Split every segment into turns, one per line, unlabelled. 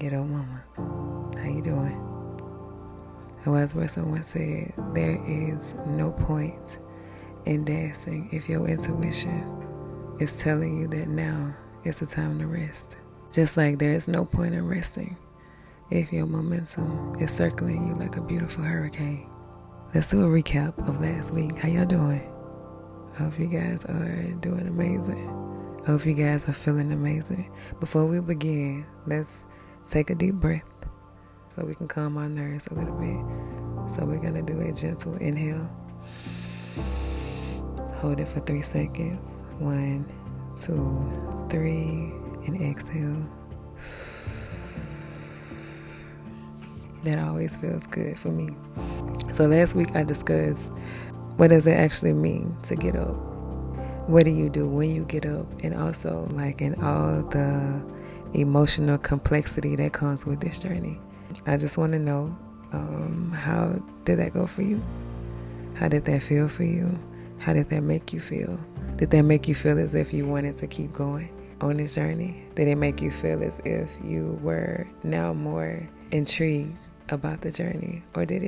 Ghetto mama, how you doing? A wise person once said, there is no point in dancing if your intuition is telling you that now is the time to rest. Just like there is no point in resting if your momentum is circling you like a beautiful hurricane. Let's do a recap of last week. How y'all doing? I hope you guys are doing amazing. I hope you guys are feeling amazing. Before we begin, let's take a deep breath so we can calm our nerves a little bit. So we're going to do a gentle inhale. Hold it for 3 seconds. 1, 2, 3, and exhale. That always feels good for me. So last week I discussed what does it actually mean to get up? What do you do when you get up? And also like in all the emotional complexity that comes with this journey. I just want to know, how did that go for you? How did that feel for you? How did that make you feel? Did that make you feel as if you wanted to keep going on this journey? Did it make you feel as if you were now more intrigued about the journey? Or did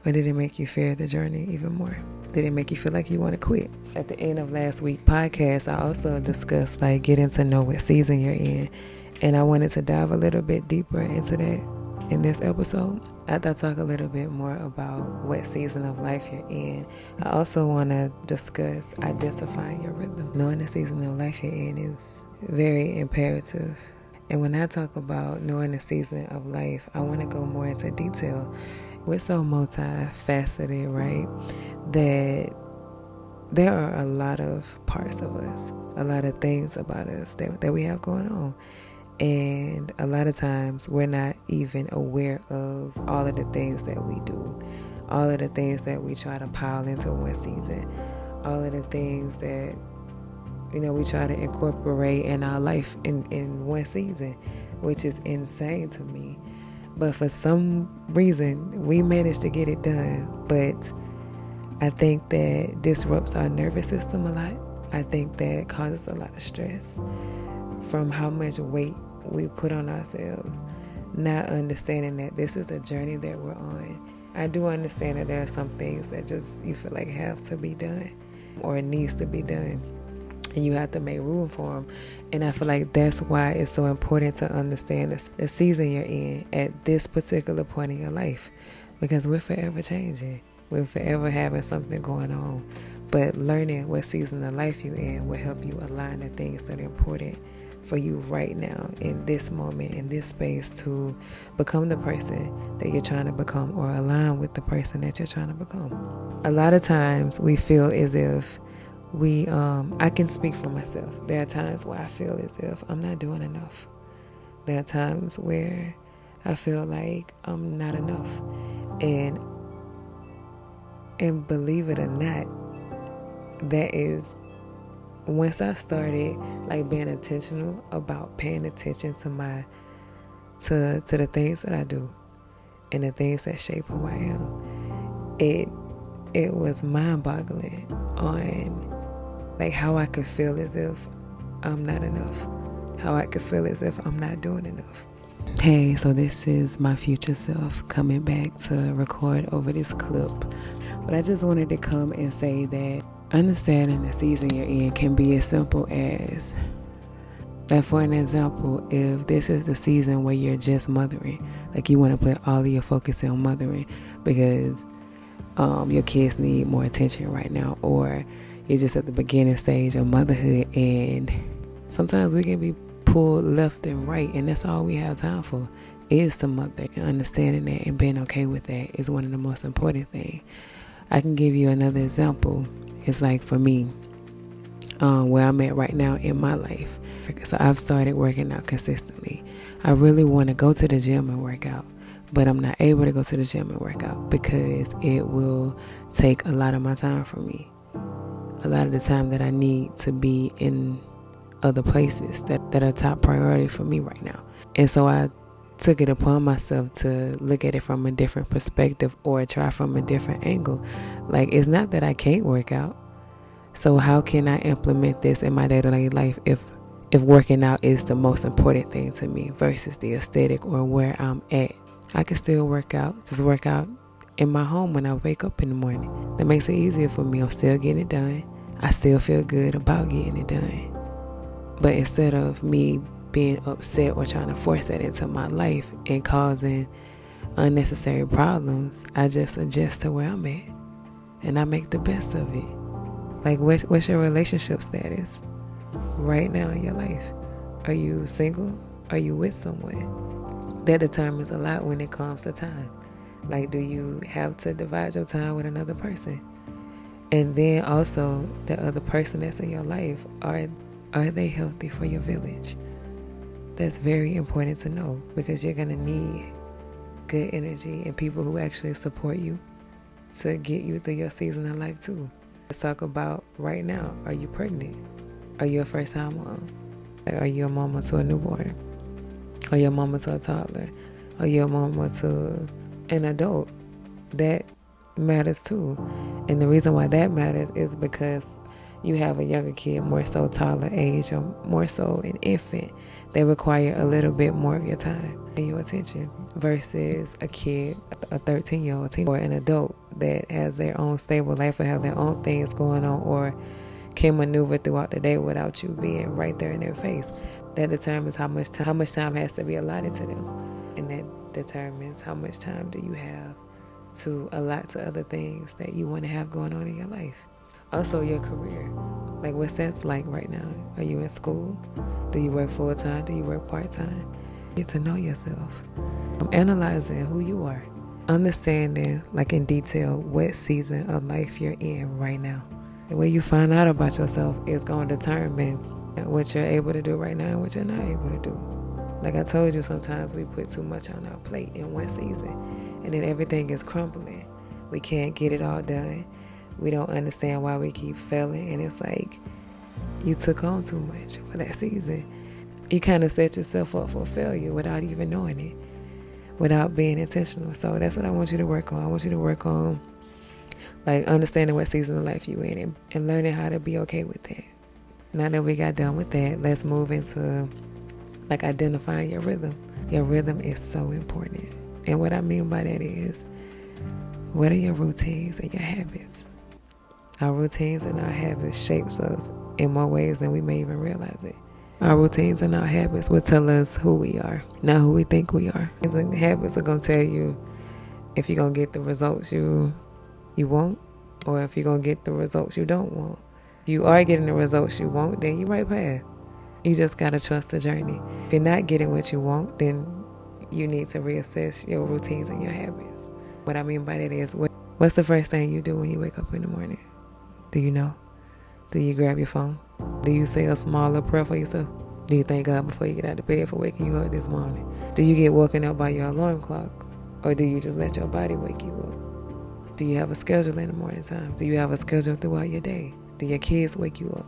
it make you fear the journey even more? Did it make you feel like you want to quit? At the end of last week's podcast, I also discussed like getting to know what season you're in. And I wanted to dive a little bit deeper into that in this episode. After I talk a little bit more about what season of life you're in, I also want to discuss identifying your rhythm. Knowing the season of life you're in is very imperative. And when I talk about knowing the season of life, I want to go more into detail. We're so multifaceted, right? That there are a lot of parts of us, a lot of things about us that we have going on. And a lot of times we're not even aware of all of the things that we do, all of the things that we try to pile into one season, all of the things that, we try to incorporate in our life in one season, which is insane to me. But for some reason, we managed to get it done. But I think that disrupts our nervous system a lot. I think that causes a lot of stress from how much weight we put on ourselves, not understanding that this is a journey that we're on. I do understand that there are some things that just you feel like have to be done or it needs to be done, and you have to make room for them. And I feel like that's why it's so important to understand the season you're in at this particular point in your life, because we're forever changing. We're forever having something going on. But learning what season of life you're in will help you align the things that are important for you right now, in this moment, in this space, to become the person that you're trying to become or align with the person that you're trying to become. A lot of times we feel as if I can speak for myself. There are times where I feel as if I'm not doing enough. There are times where I feel like I'm not enough. And believe it or not, that is, once I started like being intentional about paying attention to the things that I do and the things that shape who I am, it was mind-boggling on like how I could feel as if I'm not enough, how I could feel as if I'm not doing enough. Hey, so this is my future self coming back to record over this clip. But I just wanted to come and say that understanding the season you're in can be as simple as, like for an example, if this is the season where you're just mothering, like you want to put all of your focus on mothering because your kids need more attention right now, or you're just at the beginning stage of motherhood, and sometimes we can be pulled left and right, and that's all we have time for is to mother. And understanding that and being okay with that is one of the most important things. I can give you another example. It's like for me, where I'm at right now in my life. So I've started working out consistently. I really want to go to the gym and work out, but I'm not able to go to the gym and work out because it will take a lot of my time from me. A lot of the time that I need to be in other places that are top priority for me right now. And so I took it upon myself to look at it from a different perspective or try from a different angle. Like, it's not that I can't work out. So how can I implement this in my day-to-day life if if working out is the most important thing to me versus the aesthetic or where I'm at. I can still work out, just work out in my home when I wake up in the morning. That makes it easier for me. I'm still getting it done. I still feel good about getting it done. But instead of me being upset or trying to force that into my life and causing unnecessary problems, I just adjust to where I'm at and I make the best of it. Like, what's your relationship status right now in your life? Are you single? Are you with someone? That determines a lot when it comes to time. Like, do you have to divide your time with another person? And then also, the other person that's in your life, are they healthy for your village? That's very important to know, because you're going to need good energy and people who actually support you to get you through your season of life too. Let's talk about right now. Are you pregnant? Are you a first-time mom? Are you a mama to a newborn? Are you a mama to a toddler? Are you a mama to an adult? That matters too. And the reason why that matters is because you have a younger kid, more so toddler age, or more so an infant, they require a little bit more of your time and your attention versus a kid, a 13-year-old teen, or an adult that has their own stable life or have their own things going on, or can maneuver throughout the day without you being right there in their face. That determines how much time has to be allotted to them, and that determines how much time do you have to allot to other things that you want to have going on in your life. Also, your career. Like, what's that like right now? Are you in school? Do you work full-time? Do you work part-time? Get to know yourself. Analyzing who you are. Understanding, like in detail, what season of life you're in right now. The way you find out about yourself is going to determine what you're able to do right now and what you're not able to do. Like I told you, sometimes we put too much on our plate in one season, and then everything is crumbling. We can't get it all done. We don't understand why we keep failing, and it's like you took on too much for that season. You kind of set yourself up for failure without even knowing it, without being intentional. So that's what I want you to work on. I want you to work on, like, understanding what season of life you're in and learning how to be okay with that. Now that we got done with that, let's move into, like, identifying your rhythm. Your rhythm is so important. And what I mean by that is, what are your routines and your habits? Our routines and our habits shapes us in more ways than we may even realize it. Our routines and our habits will tell us who we are, not who we think we are. And habits are going to tell you if you're going to get the results you want, or if you're going to get the results you don't want. If you are getting the results you want, then you're right path. You just got to trust the journey. If you're not getting what you want, then you need to reassess your routines and your habits. What I mean by that is, what's the first thing you do when you wake up in the morning? Do you know? Do you grab your phone? Do you say a smaller prayer for yourself? Do you thank God before you get out of bed for waking you up this morning? Do you get woken up by your alarm clock? Or do you just let your body wake you up? Do you have a schedule in the morning time? Do you have a schedule throughout your day? Do your kids wake you up?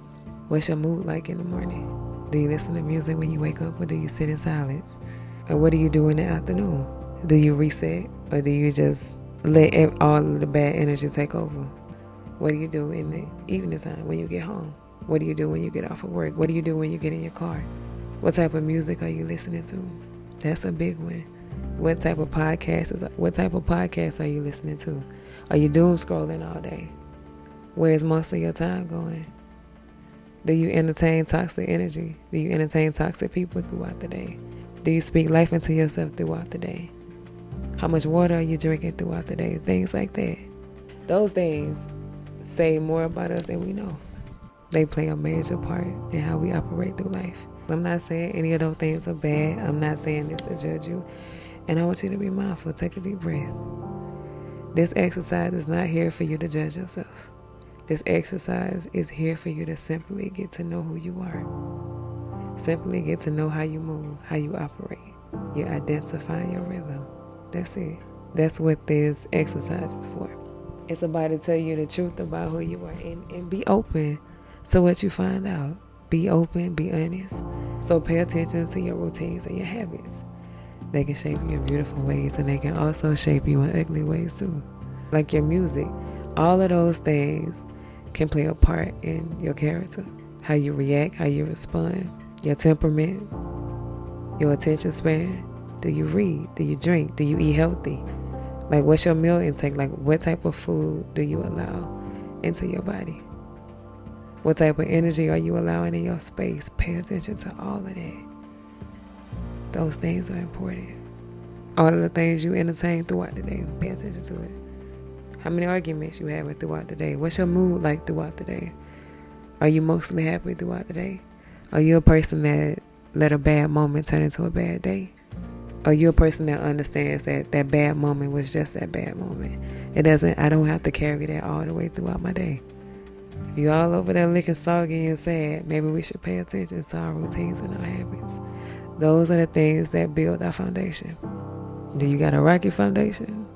What's your mood like in the morning? Do you listen to music when you wake up, or do you sit in silence? Or what do you do in the afternoon? Do you reset, or do you just let all of the bad energy take over? What do you do in the evening time when you get home? What do you do when you get off of work? What do you do when you get in your car? What type of music are you listening to? That's a big one. What type of podcasts are you listening to? Are you doom scrolling all day? Where's most of your time going? Do you entertain toxic energy? Do you entertain toxic people throughout the day? Do you speak life into yourself throughout the day? How much water are you drinking throughout the day? Things like that. Those things say more about us than we know. They play a major part in how we operate through life. I'm not saying any of those things are bad. I'm not saying this to judge you. And I want you to be mindful. Take a deep breath. This exercise is not here for you to judge yourself. This exercise is here for you to simply get to know who you are. Simply get to know how you move, how you operate. You're identifying your rhythm. That's it. That's what this exercise is for. It's about to tell you the truth about who you are, and be open to what you find out. Be open, be honest. So pay attention to your routines and your habits. They can shape you in beautiful ways, and they can also shape you in ugly ways too. Like your music. All of those things can play a part in your character. How you react, how you respond. your temperament, your attention span. Do you read? Do you drink? Do you eat healthy? Like, what's your meal intake? Like, what type of food do you allow into your body? What type of energy are you allowing in your space? Pay attention to all of that. Those things are important. All of the things you entertain throughout the day, pay attention to it. How many arguments you having throughout the day? What's your mood like throughout the day? Are you mostly happy throughout the day? Are you a person that let a bad moment turn into a bad day? Are you a person that understands that that bad moment was just that bad moment? I don't have to carry that all the way throughout my day. If you all over there looking soggy and sad, maybe we should pay attention to our routines and our habits. Those are the things that build our foundation. Do you got a rocky foundation?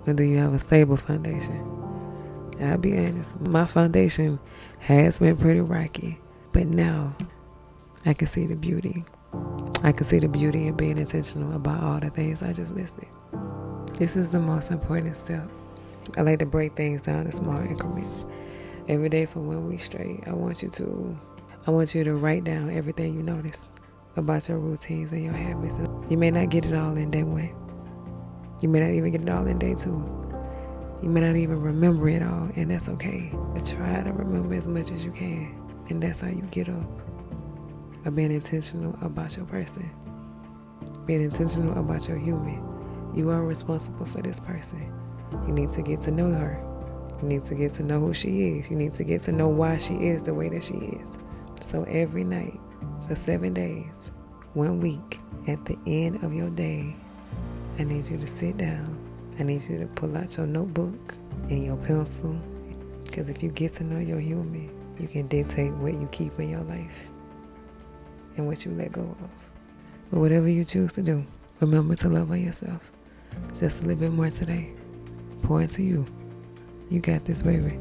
Or do you have a stable foundation? I'll be honest, my foundation has been pretty rocky, but now I can see the beauty. I can see the beauty in being intentional about all the things I just listed. This is the most important step. I like to break things down in small increments. Every day for 1 week straight, I want you to write down everything you notice about your routines and your habits. You may not get it all in day 1. You may not even get it all in day 2. You may not even remember it all, and that's okay. But try to remember as much as you can, and that's how you get up. By being intentional about your person, being intentional about your human. You are responsible for this person. You need to get to know her. You need to get to know who she is. You need to get to know why she is the way that she is. So every night for 7 days, 1 week, at the end of your day, I need you to sit down. I need you to pull out your notebook and your pencil. Because if you get to know your human, you can dictate what you keep in your life and what you let go of. But whatever you choose to do, remember to love on yourself. Just a little bit more today. Pour into you. You got this, baby.